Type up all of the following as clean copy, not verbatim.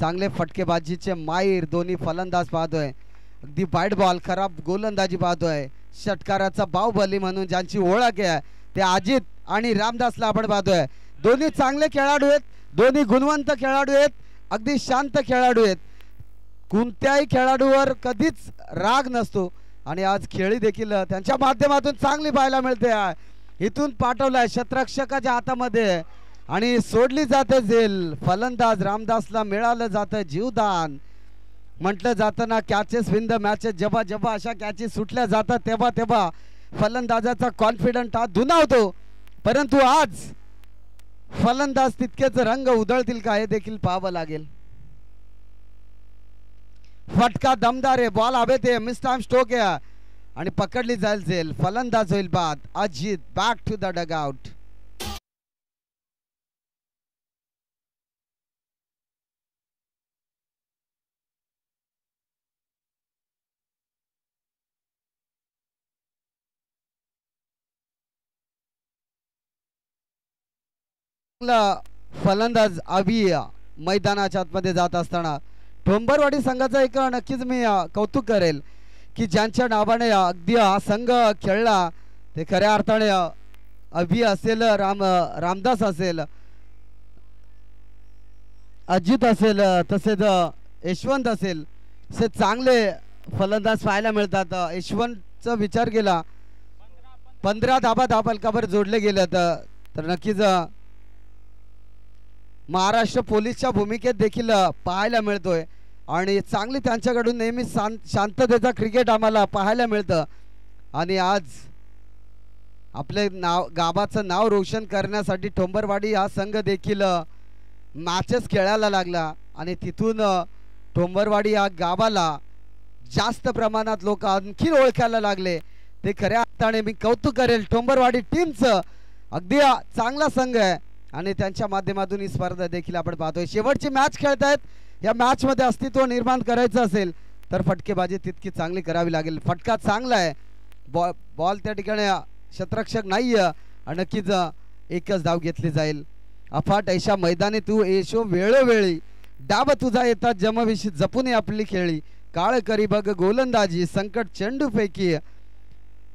चांगले फटकेबाजीचे माहीर दोन्ही फलंदाज पाहतोय. अगदी वाईट बॉल खराब गोलंदाजी पाहतोय. षटकाराचा बाहुबली म्हणून ज्यांची ओळख आहे ते अजित आणि रामदासला आपण पाहतोय. दोन्ही चांगले खेळाडू आहेत, दोन्ही गुणवंत खेळाडू आहेत, अगदी शांत खेळाडू आहेत. कोणत्याही खेळाडूवर कधीच राग नसतो आणि आज खेळी देखील त्यांच्या माध्यमातून चांगली पाहायला मिळते. इथून पाठवलाय क्षेत्ररक्षकाच्या हातामध्ये आणि सोडली जाते झेल. फलंदाज रामदासला मिळालं जातं जीवदान. म्हटलं जातं ना कॅचेस विन द मॅचेस. जेव्हा जेव्हा अशा कॅचेस सुटल्या जातात तेव्हा तेव्हा फलंदाजाचा कॉन्फिडंट हा दुणावतो. परंतु आज फलंदाज तितकेच रंग उधळतील का हे देखील पाहावं लागेल. फटका दमदार आहे, बॉल हवेत आहे, मिस टाइम स्ट्रोक आहे आणि पकडली जाईल. फलंदाज होईल बाद. Ajit back to the dugout. फलंदाज अभी मैदानाच्या आतमध्ये जात असताना ठोंबरवाडी संघाचा एक नक्कीच मी कौतुक करेल की ज्यांच्या नावाने अगदी हा संघ खेळला ते खऱ्या अर्थाने अभी असेल, रामदास असेल, अजित असेल, तसेच यशवंत असेल, असे चांगले फलंदाज पाहायला मिळतात. यशवंतचा विचार केला 15 धाबा फलकावर जोडले गेलेत तर नक्कीच महाराष्ट्र पोलीसच्या भूमिकेत देखील पाहायला मिळतोय आणि चांगली त्यांच्याकडून नेहमी शांततेचा क्रिकेट आम्हाला पाहायला मिळतं. आणि आज आपले गावाचं नाव रोशन करण्यासाठी ठोंबरवाडी हा संघ देखील मॅचेस खेळायला लागला आणि तिथून ठोंबरवाडी या गावाला जास्त प्रमाणात लोक आणखी ओळखायला लागले. ते खऱ्या अर्थाने मी कौतुक करेल ठोंबरवाडी टीमचं. अगदी चांगला संघ आहे आणि त्यांच्या माध्यमातून ही स्पर्धा देखील आपण पाहतोय. शेवटची मॅच खेळतायत. या मॅच मध्ये अस्तित्व निर्माण करायचं असेल तर फटकेबाजी तितकी चांगली करावी लागेल. फटका चांगला आहे, बॉल त्या ठिकाणी क्षेत्ररक्षक नाहीये आणि नक्कीच एकच धाव घेतली जाईल. अफाट ऐशा मैदानी तू येशो वेळोवेळी डाब तुझा येतात जमविशी जपून आपली खेळी. काळ करी बघ गोलंदाजी संकट चेंडू पैकी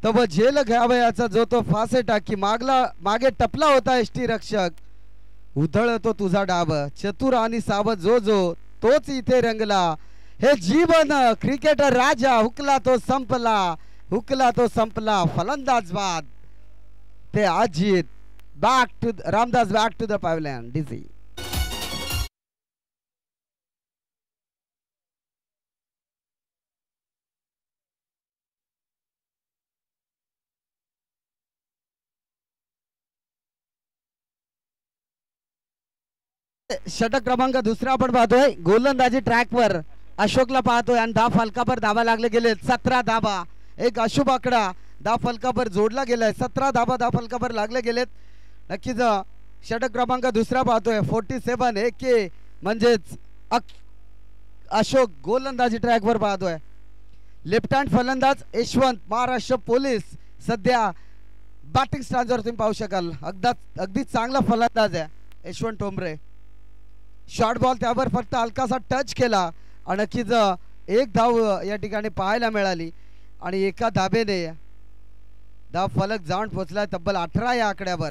तव झेल घ्यावयाचा जो तो फासे टाकी. मागे टपला होता एष्टी रक्षक उधळतो तुझा डाब. चतुर आणि सावध जो तोच इथे रंगला. हे जीवन क्रिकेटर राजा हुकला तो संपला. फलंदाज बाद. ते Ajit back to Ramdas back to the pavilion. DC षटक क्रमांक दुसरा आपण पाहतोय. गोलंदाजी ट्रॅकवर अशोकला पाहतोय आणि 10 फलकावर धावा लागले गेले. 17 धावा, एक अशुभ आकडा 10 फलकावर जोडला गेलाय. 17 धावा 10 फलकावर लागले गेलेत. नक्कीच षटक क्रमांक दुसरा पाहतोय. 47 एक म्हणजेच अशोक गोलंदाजी ट्रॅकवर पाहतोय. लेफ्ट हँड फलंदाज यशवंत महाराष्ट्र पोलीस सध्या बॅटिंग स्टँडवर तुम्ही पाहू शकाल. अगदी चांगला फलंदाज आहे यशवंत ठोंबरे. शॉर्ट बॉल त्यावर फक्त हलकासा टच केला आणि नक्कीच एक धाव या ठिकाणी पाहायला मिळाली आणि एका धाबेने धाव फलक जाऊन पोहोचला. तब्बल 18 या आकड्यावर.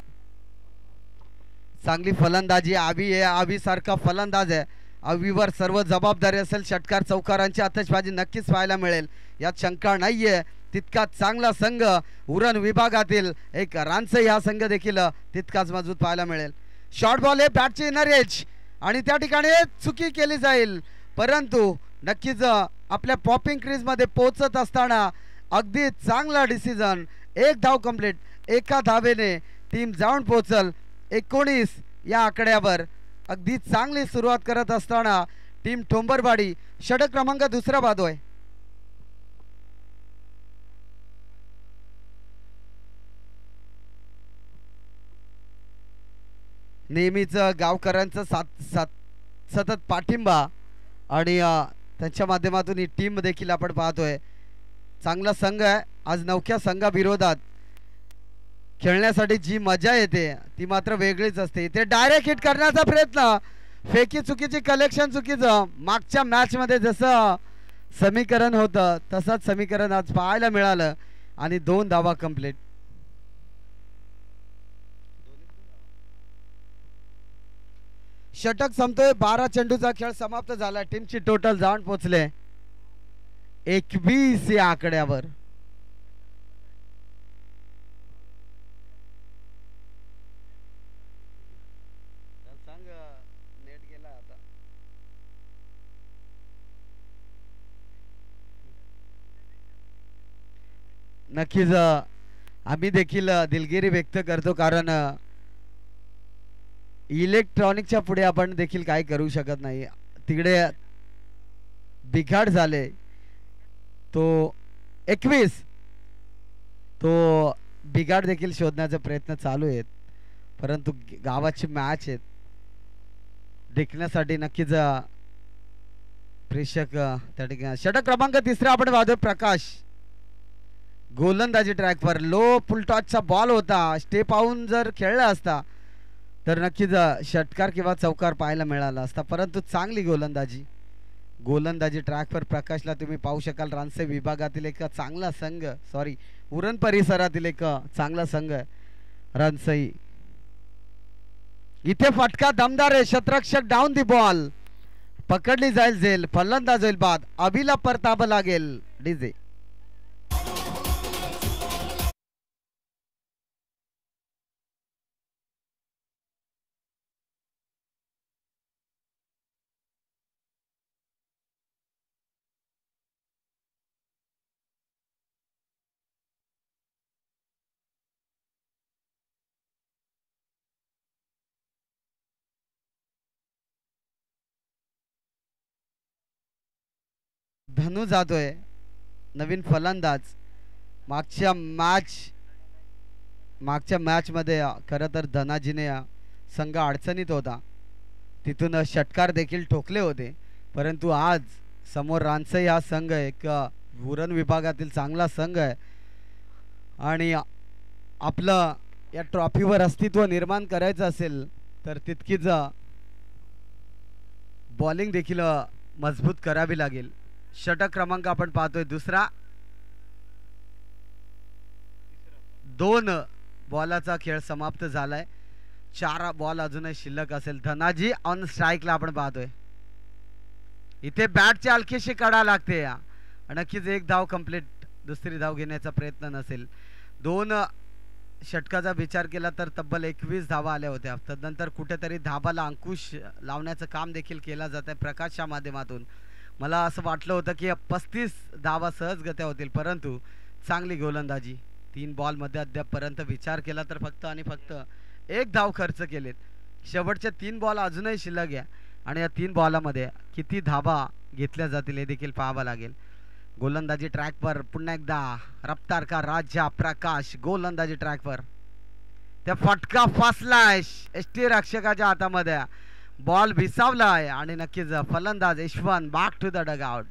चांगली फलंदाजी आवी आहे. आवी सारखा फलंदाज आहे. आवीवर सर्व जबाबदारी असेल. षटकार चौकारांची आतषबाजी नक्कीच पाहायला मिळेल यात शंका नाहीये. तितका चांगला संघ उरण विभागातील एक रानसई हा संघ देखील तितकाच मजबूत पाहायला मिळेल. शॉर्ट बॉल हे बॅटची इनर एज आणि त्या ठिकाणी चुकी केली जाईल. परंतु नक्कीच आपल्या पॉपिंग क्रीज मध्ये पोहोचत असताना अगदी चांगला डिसिजन. एक धाव कंप्लीट. एका धावेने टीम जाऊन पोहोचल 19 या आकड्यावर. अगदी चांगली सुरुवात करत असताना टीम ठोंबरवाडी षटक क्रमांक दुसरा पाहतोय. नेहमीच गावकऱ्यांचा सतत पाठिंबा आणि त्यांच्या माध्यमातून ही टीम देखील आपण पाहतोय. चांगला संघ आहे. आज नवख्या संघाविरोधात खेळण्यासाठी जी मजा येते ती मात्र वेगळीच असते. ते डायरेक्ट हिट करण्याचा प्रयत्न फेकी चुकीची, कलेक्शन चुकीचं. मागच्या मॅच मध्ये जसं समीकरण होतं तसंच समीकरण आज पाहायला मिळालं आणि 2 धावा कंप्लीट. षटक संपतोय. 12 चेंडूचा खेळ समाप्त झाला. टीमची टोटल जाऊन पोहोचले 21 या आकड्यावर. नक्कीच आम्ही देखील दिलगिरी व्यक्त करतो, कारण इलेक्ट्रॉनिकच्या पुढे आपण देखील काय करू शकत नाही. तिकडे बिघाड झाले. तो 21 तो बिघाड देखील शोधण्याचा प्रयत्न चालू आहेत, परंतु गावाची मॅच आहेत देखण्यासाठी नक्कीच प्रेक्षक त्या ठिकाणी. षटक क्रमांक 3 आपण पाहतोय. प्रकाश गोलंदाजी ट्रॅकवर. लो फुलटॉचचा बॉल होता. स्टेप आऊन जर खेळला असता तर नक्कीच षटकार किंवा चौकार पाहायला मिळाला असता, परंतु चांगली गोलंदाजी ट्रॅकवर प्रकाशला तुम्ही पाहू शकाल. रानसे विभागातील एक चांगला संघ, सॉरी उरण परिसरातील एक चांगला संघ रानसई. इथे फटका दमदार आहे. क्षेत्ररक्षक डाऊन दी बॉल. पकडली जाईल झेल. फलंदाज होईल बाद. अभिला परताबा लागेल. डीजे धनु जातोय. नवीन फलंदाज. मागच्या मॅच मध्ये खरं तर धनाजीने संघ अडचणीत होता, तिथून षटकार देखील ठोकले होते, परंतु आज समोर रानसई हा संघ एक उरण विभागातील चांगला संघ आहे आणि आपलं या ट्रॉफीवर अस्तित्व निर्माण करायचं असेल तर तितकीच बॉलिंग देखील मजबूत करावी लागेल. षटक क्रमांक आपण पाहतोय 2. 2 बॉलाचा खेळ समाप्त झालाय. 4 बॉल अजूनही शिल्लक असेल. धनाजी ऑन स्ट्राईकला आपण पाहतोय. इथे बॅटची हलकीशी कडा लागते. नक्कीच 1 धाव कंप्लीट. दुसरी धाव घेण्याचा प्रयत्न नसेल. 2 षटकाचा विचार केला तर तब्बल 21 धावा आल्या होत्या. तदनंतर कुठेतरी धाबाला अंकुश लावण्याचं काम देखील केलं जात आहे प्रकाशच्या माध्यमातून. मला असं वाटलं होतं की 35 धावा सहजगत्या होतील, परंतु चांगली गोलंदाजी. 3 बॉलमध्ये अद्यापपर्यंत विचार केला तर फक्त आणि फक्त 1 धाव खर्च केलेत. शेवटचे 3 बॉल अजूनही शिल्लक आहे आणि या 3 बॉलामध्ये किती धावा घेतल्या जातील हे देखील पाहावं लागेल. गोलंदाजी ट्रॅकवर पुन्हा एकदा रफ्तार का राजा प्रकाश गोलंदाजी ट्रॅकवर. त्या फटका फासलाय एसटी रक्षकाच्या हातामध्ये. बॉल भिसावलाय आणि नक्कीच फलंदाज Yashwant back to the dugout.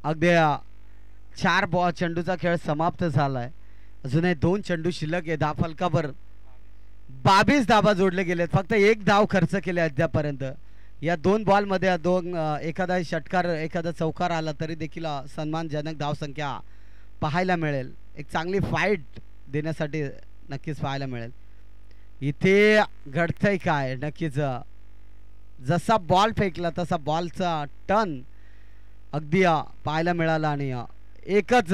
अगदी 4 बॉल चेंडूचा खेळ समाप्त झालाय. अजूनही 2 चेंडू शिल्लक आहे. 10 फलकावर 22 धावा जोडले गेलेत. फक्त 1 धाव खर्च केले अद्यापर्यंत. या 2 बॉल मध्ये एखादा षटकार एखादा चौकार आला तरी देखील सन्मानजनक धावसंख्या पाहायला मिळेल. एक चांगली फाईट देण्यासाठी नक्कीच पाहायला मिळेल. इथे घडतंय काय नक्कीच जसा बॉल फेकला तसा बॉलचा टर्न अगदी पाहायला मिळाला आणि एकच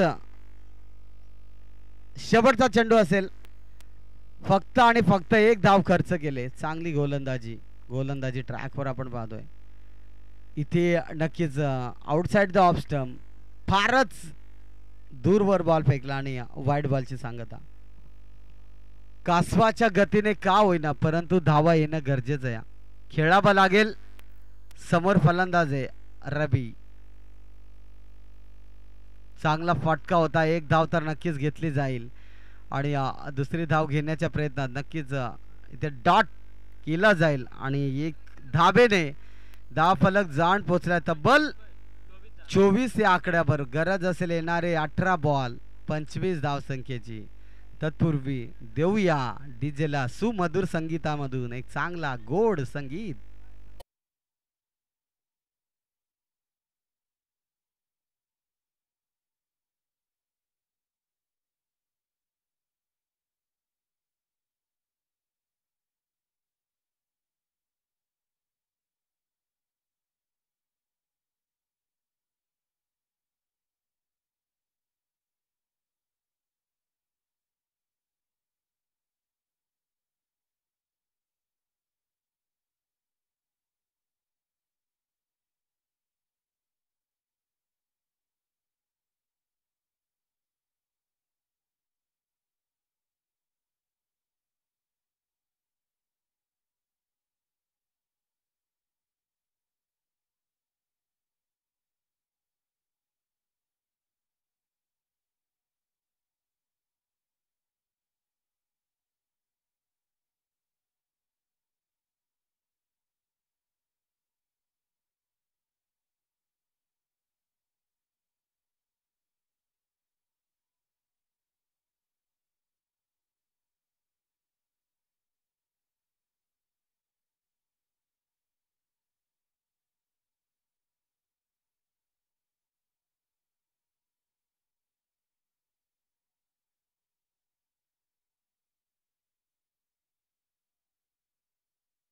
शेवटचा चेंडू असेल. फक्त आणि फक्त 1 धाव खर्च केले. चांगली गोलंदाजी ट्रॅकवर आपण पाहतोय. इथे नक्कीच आउटसाइड द ऑफ स्टंप फारच दूरवर बॉल फेकला आणि वाईड बॉलची सांगता. कासवाच्या गतीने का होईना परंतु धावा येणं गरजेचं आहे. खेळावं लागेल. समोर फलंदाज आहे रवी. चांगला फटका होता. एक धाव तर नक्कीच घेतली जाईल आणि दुसरी धाव घेण्याच्या प्रयत्नात नक्कीच इथे डॉट केला जाईल आणि एक धाबेने धाव फलक जाण पोचला. तब्बल 24 या आकड्यावर गरज असेल येणारे 18 बॉल 25 धावसंख्येची. तत्पूर्वी देऊया डीजेला सुमधुर संगीतामधून एक चांगला गोड संगीत.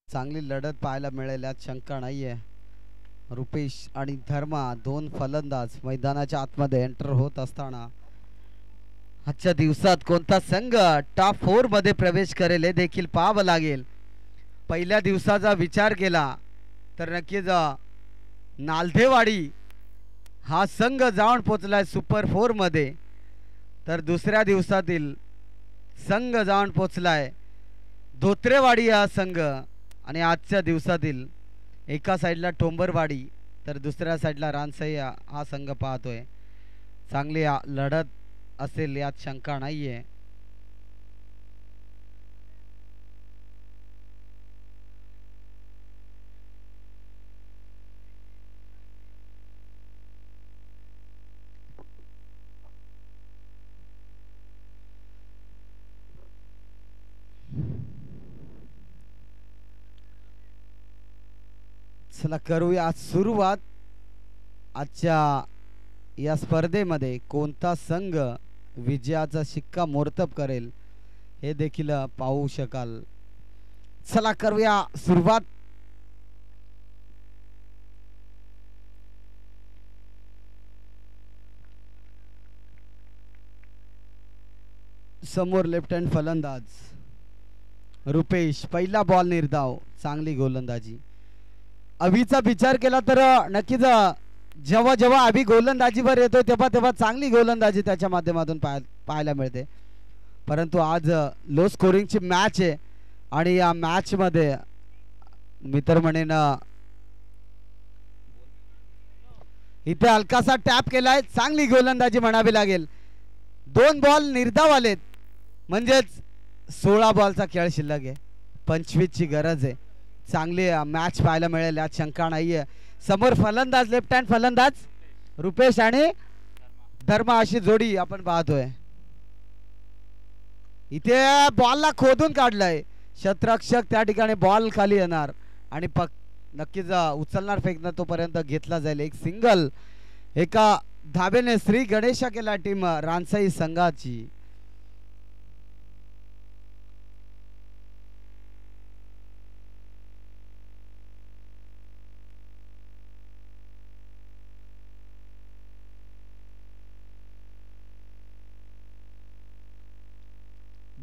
चांगली लढत पाहायला मिळेल यात शंका नाहीये. रुपेश आणि धर्मा दोन फलंदाज मैदानाच्या आतमध्ये एंटर होत असताना आजच्या दिवसात कोणता संघ टॉप 4 मध्ये प्रवेश करेल हे देखील पाहावं लागेल. पहिल्या दिवसाचा विचार केला तर नक्कीच नालधेवाडी हा संघ जाऊन पोचलाय सुपर 4 मध्ये. तर दुसऱ्या दिवसातील संघ जाऊन पोचलाय धोत्रेवाडी हा संघ आणि आजच्या दिवसातील एका साईडला टोंबरवाडी तर दुसऱ्या साईडला रानसई हा संघ पाहतोय. चांगली लढत असेल यात शंका नाहीये. चला करूया सुरुवात. आजच्या या स्पर्धेमध्ये कोणता संघ विजयाचा शिक्का मोर्तब करेल हे देखील पाहू शकाल. चला करूया सुरुवात. समोर लेफ्ट हँड फलंदाज रुपेश. पहिला बॉल निर्धाव. चांगली गोलंदाजी. अभिचा विचार केला तर नक्कीच जेव्हा जेव्हा अभि गोलंदाजीवर येतो तेव्हा तेव्हा चांगली गोलंदाजी त्याच्या माध्यमातून पाहायला मिळते. परंतु आज लो स्कोरिंगची मॅच आहे आणि या मॅच मध्ये मी तर म्हणेन इथे हलकासा टॅप केलाय. चांगली गोलंदाजी म्हणावी लागेल. 2 बॉल निर्धाव आलेत म्हणजेच 16 बॉलचा खेळ शिल्लक आहे. 25 ची गरज आहे. चांगली मॅच पाहायला मिळेल यात शंका नाहीये. समोर फलंदाज लेफ्ट हँड फलंदाज रुपेश आणि धर्मा अशी जोडी आपण पाहतोय. इथे बॉलला खोदून काढलाय. क्षेत्ररक्षक त्या ठिकाणी बॉल खाली येणार आणि नक्कीच उचलणार फेकणार तोपर्यंत घेतला जाईल. एक सिंगल एका धाबेने श्री गणेशा केला टीम रानसई संघाची.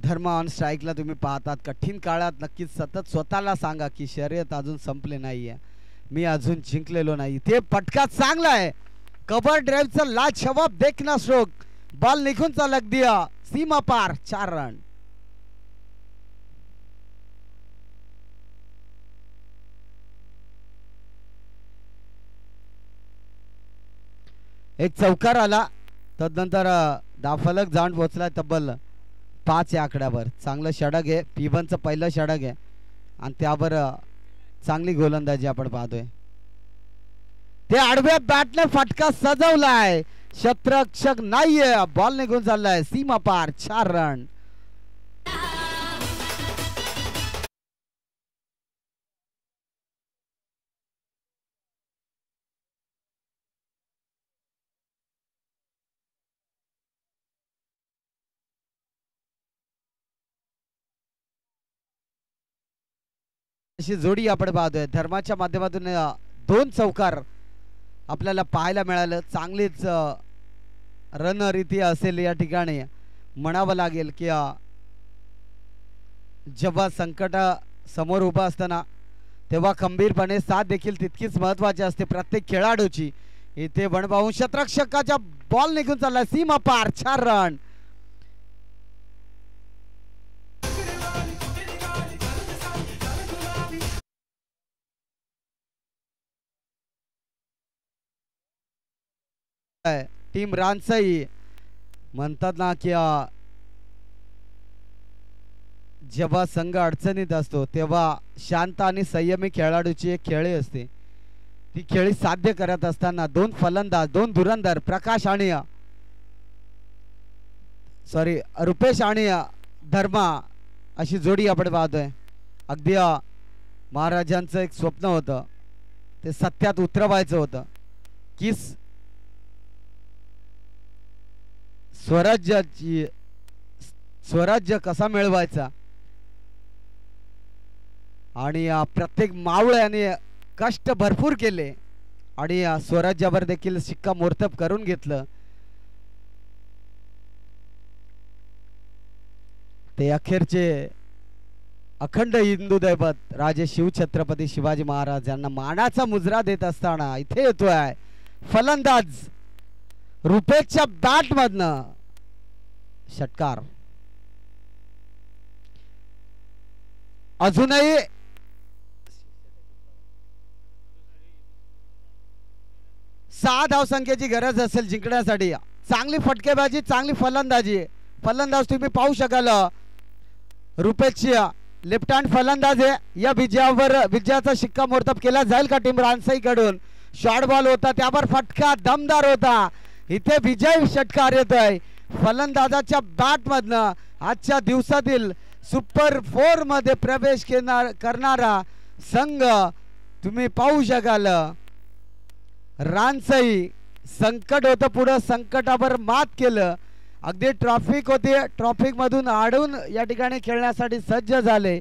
धर्मा ऑन स्ट्राईकला तुम्ही पाहतात. कठीण काळात नक्कीच सतत स्वतःला सांगा की शर्यत अजून संपले नाहीये. मी अजून जिंकलेलो नाही. ते फटका चांगला आहे. कव्हर ड्राईव्हचा लाजवाब देखना स्ट्रोक. बॉल निघून चालक दिया सीमा पार. 4 रन. एक चौकार आला तदनंतर दाफलक जाऊन पोहोचलाय तब्बल 5 या आकड्यावर. चांगलं षटक आहे, P1चं पहिलं षटक आहे आणि त्यावर चांगली गोलंदाजी आपण पाहतोय. ते आडव्या बॅटने फटका सजवलाय, क्षेत्ररक्षक नाहीये, बॉल निघून चाललाय सीमा पार. 4 रन. अशी जोडी आपण पाहतोय. धर्माच्या माध्यमातून 2 चौकार आपल्याला पाहायला मिळालं. चांगलीच रणरीती असेल या ठिकाणी म्हणावं लागेल की जेव्हा संकट समोर उभा असताना तेव्हा खंबीरपणे साथ देखील तितकीच महत्वाची असते प्रत्येक खेळाडूची. इथे वनभाऊ क्षेत्ररक्षकाचा बॉल निघून चालला सीमा पार. 4 रन. टीम रानसाई म्हणतात ना की जेव्हा संघ अडचणीत असतो तेव्हा शांत आणि संयमी खेळाडूची एक खेळी असते. ती खेळी साध्य करत असताना 2 फलंदाज 2 धुरंधर प्रकाश आणि रुपेश आणि धर्मा अशी जोडी आपण पाहतोय. अगदी महाराजांचं एक स्वप्न होतं, ते सत्यात उतरवायचं होतं की स्वराज्य कसा मिळवायचा. आणि प्रत्येक मावळ्याने कष्ट भरपूर केले आणि स्वराज्यावर देखील शिक्कामोर्तब करून घेतलं. ते अखेरचे अखंड हिंदू दैवत राजे शिवछत्रपती शिवाजी महाराज यांना मानाचा मुजरा देत असताना इथे येतोय फलंदाज रुपेशच्या बॅट मधनं षटकार. अजूनही 6 धावसंख्येची गरज असेल जिंकण्यासाठी. चांगली फटकेबाजी, चांगली फलंदाजी. फलंदाज तुम्ही पाहू शकाल रुपेशची लेफ्ट हँड फलंदाज आहे. या विजयाचा शिक्कामोर्तब केला जाईल का टीम रानसाई कडून. शॉर्ट बॉल होता, त्यावर फटका दमदार होता. इथे विजय षटकार येतोय फलंदाजाच्या बॅट मधनं. आजच्या दिवसातील सुपर 4 मध्ये प्रवेश करणारा संघ तुम्ही पाहू शकाल. रानसाई संकट होतं, पुढे संकटावर मात केलं. अगदी ट्रॉफिक होती, ट्रॉफिक मधून आडून या ठिकाणी खेळण्यासाठी सज्ज झाले.